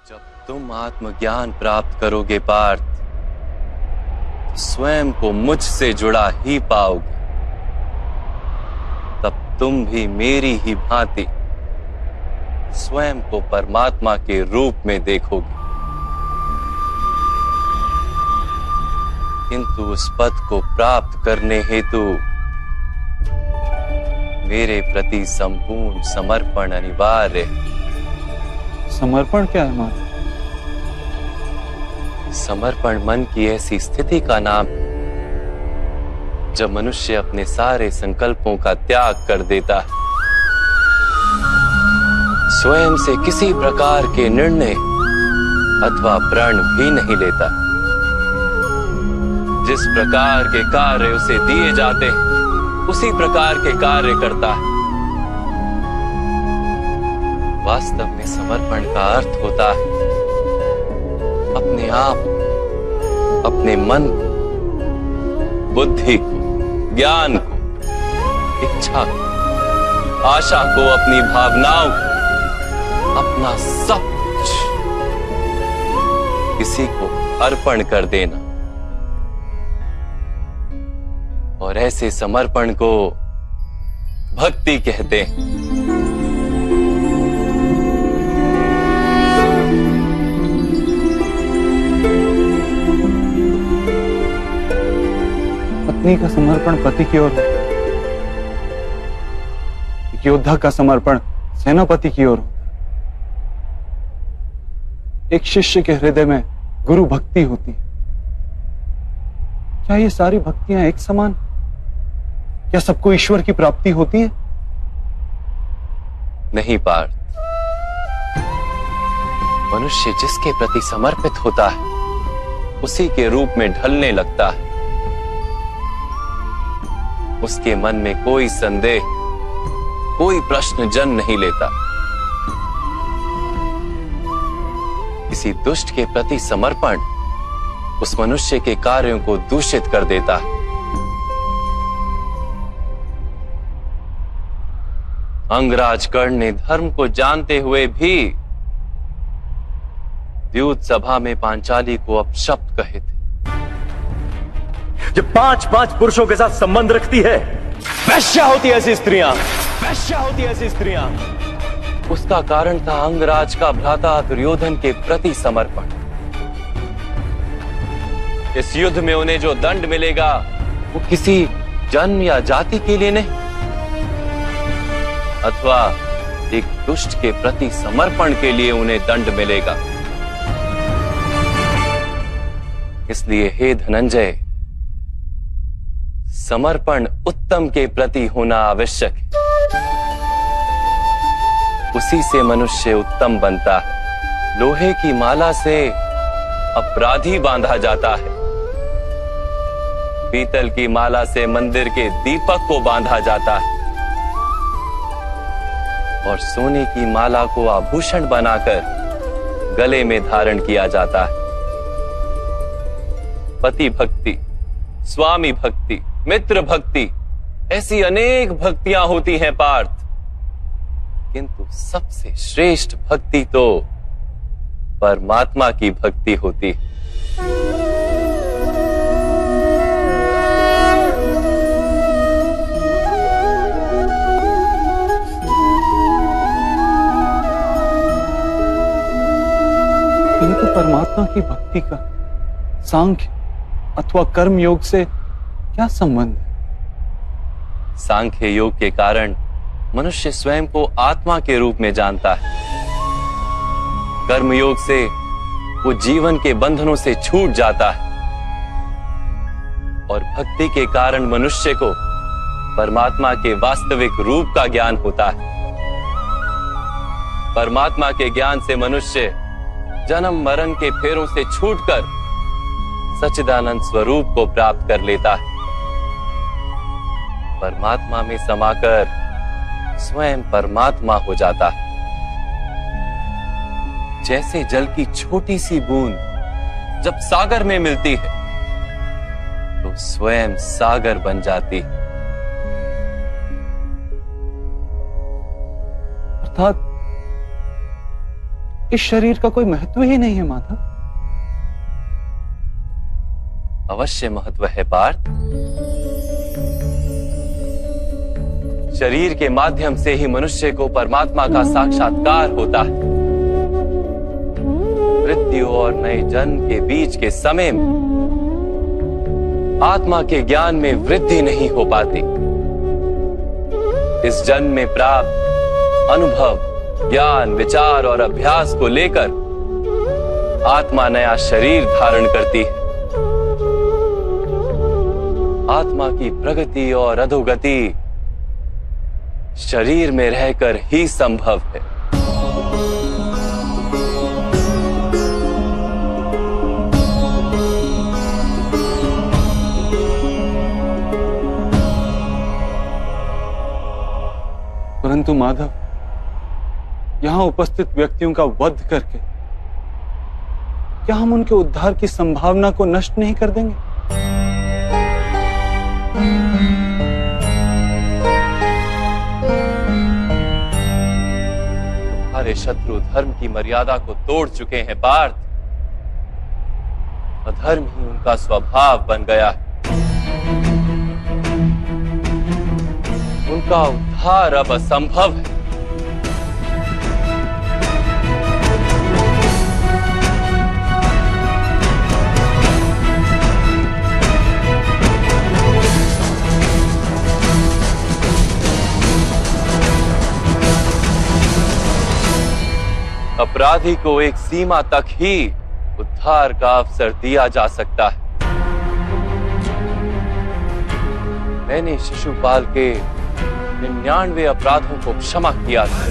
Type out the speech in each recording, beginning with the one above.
जब तुम आत्मज्ञान प्राप्त करोगे पार्थ, स्वयं को मुझसे जुड़ा ही पाओगे। तब तुम भी मेरी ही भांति स्वयं को परमात्मा के रूप में देखोगे। किंतु उस पद को प्राप्त करने हेतु मेरे प्रति संपूर्ण समर्पण अनिवार्य है। समर्पण क्या है माता? समर्पण मन की ऐसी स्थिति का नाम है जब मनुष्य अपने सारे संकल्पों का त्याग कर देता है, स्वयं से किसी प्रकार के निर्णय अथवा प्रण भी नहीं लेता। जिस प्रकार के कार्य उसे दिए जाते हैं उसी प्रकार के कार्य करता है। वास्तव में समर्पण का अर्थ होता है अपने आप, अपने मन को, बुद्धि को, ज्ञान को, इच्छा को, आशा को, अपनी भावनाओं को, अपना सब कुछ किसी को अर्पण कर देना। और ऐसे समर्पण को भक्ति कहते हैं। पत्नी का समर्पण पति की ओर, एक योद्धा का समर्पण सेनापति की ओर होता है। एक शिष्य के हृदय में गुरु भक्ति होती है। क्या ये सारी भक्तियां एक समान? क्या सबको ईश्वर की प्राप्ति होती है? नहीं पार्थ, मनुष्य जिसके प्रति समर्पित होता है उसी के रूप में ढलने लगता है। उसके मन में कोई संदेह, कोई प्रश्न जन्म नहीं लेता। किसी दुष्ट के प्रति समर्पण उस मनुष्य के कार्यों को दूषित कर देता है। अंगराज कर्ण ने धर्म को जानते हुए भी द्यूत सभा में पांचाली को अपशब्द कहे थे। जो 5-5 पुरुषों के साथ संबंध रखती है, वैश्या होती है ऐसी स्त्रियां, वैश्या होती है ऐसी स्त्रियां। उसका कारण था अंगराज का भ्राता दुर्योधन के प्रति समर्पण। इस युद्ध में उन्हें जो दंड मिलेगा वो किसी जन्म या जाति के लिए नहीं, अथवा एक दुष्ट के प्रति समर्पण के लिए उन्हें दंड मिलेगा। इसलिए हे धनंजय, समर्पण उत्तम के प्रति होना आवश्यक है। उसी से मनुष्य उत्तम बनता है। लोहे की माला से अपराधी बांधा जाता है, पीतल की माला से मंदिर के दीपक को बांधा जाता है, और सोने की माला को आभूषण बनाकर गले में धारण किया जाता है। पति भक्ति, स्वामी भक्ति, मित्र भक्ति, ऐसी अनेक भक्तियां होती हैं पार्थ, किंतु सबसे श्रेष्ठ भक्ति तो परमात्मा की भक्ति होती है। किंतु परमात्मा की भक्ति का सांख्य अथवा कर्म योग से क्या संबंध है? सांख्य योग के कारण मनुष्य स्वयं को आत्मा के रूप में जानता है। कर्म योग से वो जीवन के बंधनों से छूट जाता है, और भक्ति के कारण मनुष्य को परमात्मा के वास्तविक रूप का ज्ञान होता है। परमात्मा के ज्ञान से मनुष्य जन्म मरण के फेरों से छूटकर सच्चिदानंद स्वरूप को प्राप्त कर लेता है। परमात्मा में समाकर स्वयं परमात्मा हो जाता है। जैसे जल की छोटी सी बूंद जब सागर में मिलती है तो स्वयं सागर बन जाती है। अर्थात इस शरीर का कोई महत्व ही नहीं है माधव। अवश्य महत्व है पार्थ। शरीर के माध्यम से ही मनुष्य को परमात्मा का साक्षात्कार होता है। मृत्यु और नए जन्म के बीच के समय में आत्मा के ज्ञान में वृद्धि नहीं हो पाती। इस जन्म में प्राप्त अनुभव, ज्ञान, विचार और अभ्यास को लेकर आत्मा नया शरीर धारण करती है। आत्मा की प्रगति और अधोगति शरीर में रहकर ही संभव है। परंतु माधव, यहां उपस्थित व्यक्तियों का वध करके क्या हम उनके उद्धार की संभावना को नष्ट नहीं कर देंगे? तुम्हारे शत्रु धर्म की मर्यादा को तोड़ चुके हैं पार्थ। अधर्म ही उनका स्वभाव बन गया है। उनका उद्धार अब असंभव है। अपराधी को एक सीमा तक ही उद्धार का अवसर दिया जा सकता है। मैंने शिशुपाल के 99 अपराधों को क्षमा किया था,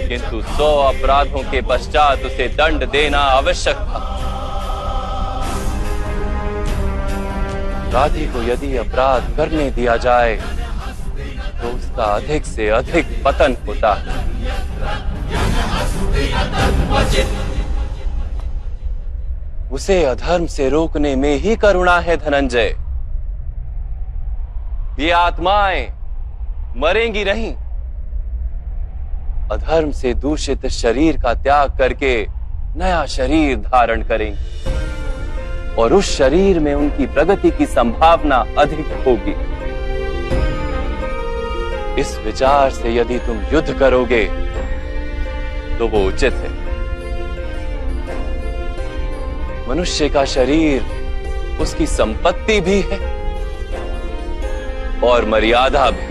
किंतु 100 अपराधों के पश्चात उसे दंड देना आवश्यक था। अपराधी को यदि अपराध करने दिया जाए तो उसका अधिक से अधिक पतन होता है। उसे अधर्म से रोकने में ही करुणा है धनंजय। ये आत्माएं मरेंगी नहीं। अधर्म से दूषित शरीर का त्याग करके नया शरीर धारण करेंगे और उस शरीर में उनकी प्रगति की संभावना अधिक होगी। इस विचार से यदि तुम युद्ध करोगे तो वो उचित है। मनुष्य का शरीर उसकी संपत्ति भी है और मर्यादा भी।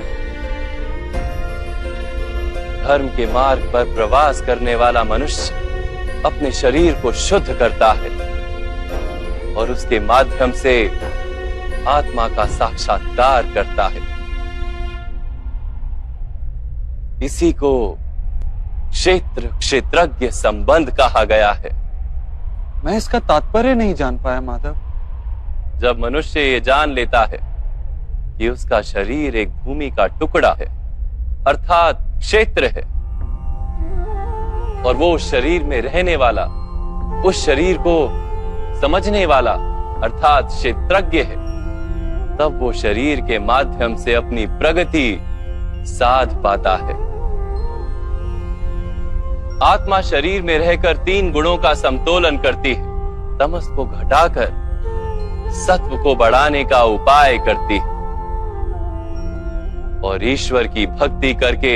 धर्म के मार्ग पर प्रवास करने वाला मनुष्य अपने शरीर को शुद्ध करता है और उसके माध्यम से आत्मा का साक्षात्कार करता है। इसी को क्षेत्रज्ञ संबंध कहा गया है। मैं इसका तात्पर्य नहीं जान पाया माधव। जब मनुष्य ये जान लेता है कि उसका शरीर एक भूमि का टुकड़ा है, अर्थात क्षेत्र है, और वो उस शरीर में रहने वाला, उस शरीर को समझने वाला अर्थात क्षेत्रज्ञ है, तब वो शरीर के माध्यम से अपनी प्रगति साध पाता है। आत्मा शरीर में रहकर 3 गुणों का समतोलन करती है। तमस को घटाकर सत्व को बढ़ाने का उपाय करती है और ईश्वर की भक्ति करके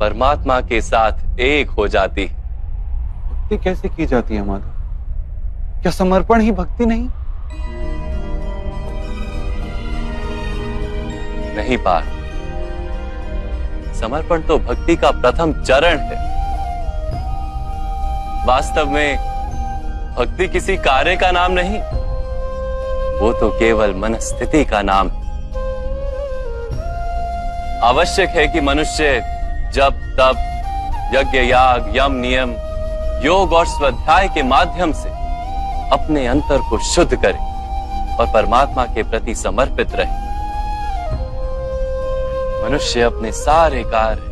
परमात्मा के साथ एक हो जाती है। भक्ति कैसे की जाती है माधव? क्या समर्पण ही भक्ति नहीं? नहीं पार्थ, समर्पण तो भक्ति का प्रथम चरण है। वास्तव में भक्ति किसी कार्य का नाम नहीं, वो तो केवल मनस्थिति का नाम है। आवश्यक है कि मनुष्य जब तब यज्ञ, याग, यम, नियम, योग और स्वाध्याय के माध्यम से अपने अंतर को शुद्ध करे और परमात्मा के प्रति समर्पित रहे। मनुष्य अपने सारे कार्य,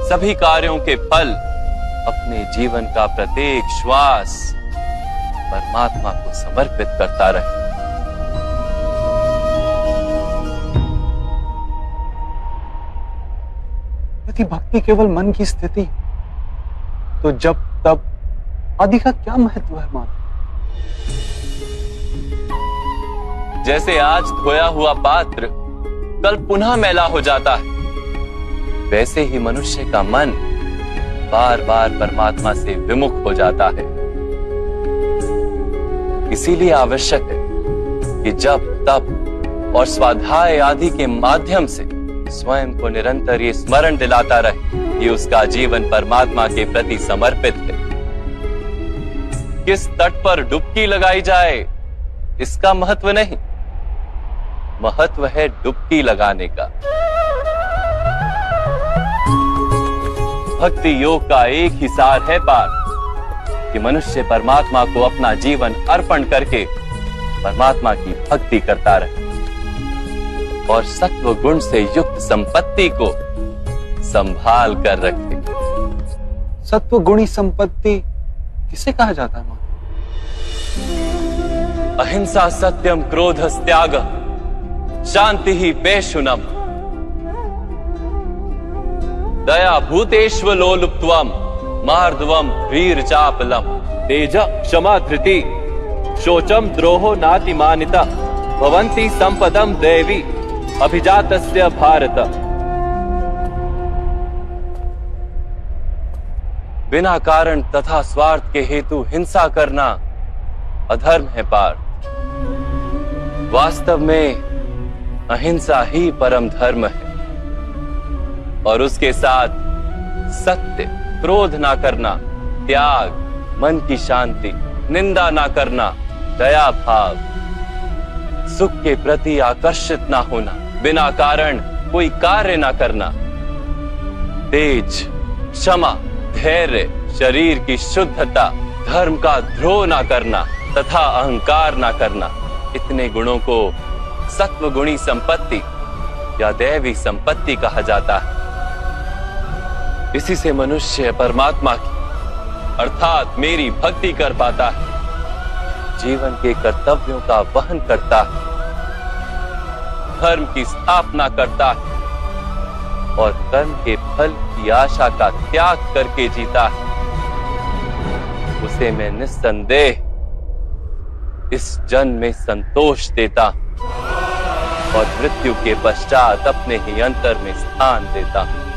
सभी कार्यों के फल, अपने जीवन का प्रत्येक श्वास परमात्मा को समर्पित करता रहे। यदि भक्ति केवल मन की स्थिति तो जब तब आदि का क्या महत्व है माधव? जैसे आज धोया हुआ पात्र कल पुनः मैला हो जाता है, वैसे ही मनुष्य का मन बार बार परमात्मा से विमुख हो जाता है। इसीलिए आवश्यक है कि जब तप और स्वाध्याय आदि के माध्यम से स्वयं को निरंतर ये स्मरण दिलाता रहे कि उसका जीवन परमात्मा के प्रति समर्पित है। किस तट पर डुबकी लगाई जाए इसका महत्व नहीं, महत्व है डुबकी लगाने का। भक्ति योग का एक ही सार है पार कि मनुष्य परमात्मा को अपना जीवन अर्पण करके परमात्मा की भक्ति करता रहे और सत्व गुण से युक्त संपत्ति को संभाल कर रखे। सत्व गुणी संपत्ति किसे कहा जाता है मां? अहिंसा सत्यम क्रोध त्याग शांति ही पेशुनम दया भूतेष्व लोलुप्त्वम मार्दवम वीर चापलम तेज क्षमा धृति शोचम द्रोहो नातिमानिता भवन्ति संपदम देवी अभिजातस्य भारत। बिना कारण तथा स्वार्थ के हेतु हिंसा करना अधर्म है पार्थ। वास्तव में अहिंसा ही परम धर्म है और उसके साथ सत्य, क्रोध ना करना, त्याग, मन की शांति, निंदा ना करना, दया भाव, सुख के प्रति आकर्षित ना होना, बिना कारण कोई कार्य ना करना, तेज, क्षमा, धैर्य, शरीर की शुद्धता, धर्म का द्रोह ना करना तथा अहंकार ना करना, इतने गुणों को सत्व गुणी संपत्ति या दैवी संपत्ति कहा जाता है। इसी से मनुष्य परमात्मा की अर्थात मेरी भक्ति कर पाता है, जीवन के कर्तव्यों का वहन करता है, धर्म की स्थापना करता है और कर्म के फल की आशा का त्याग करके जीता है। उसे मैं निस्संदेह इस जन्म में संतोष देता और मृत्यु के पश्चात अपने ही अंतर में स्थान देता हूं।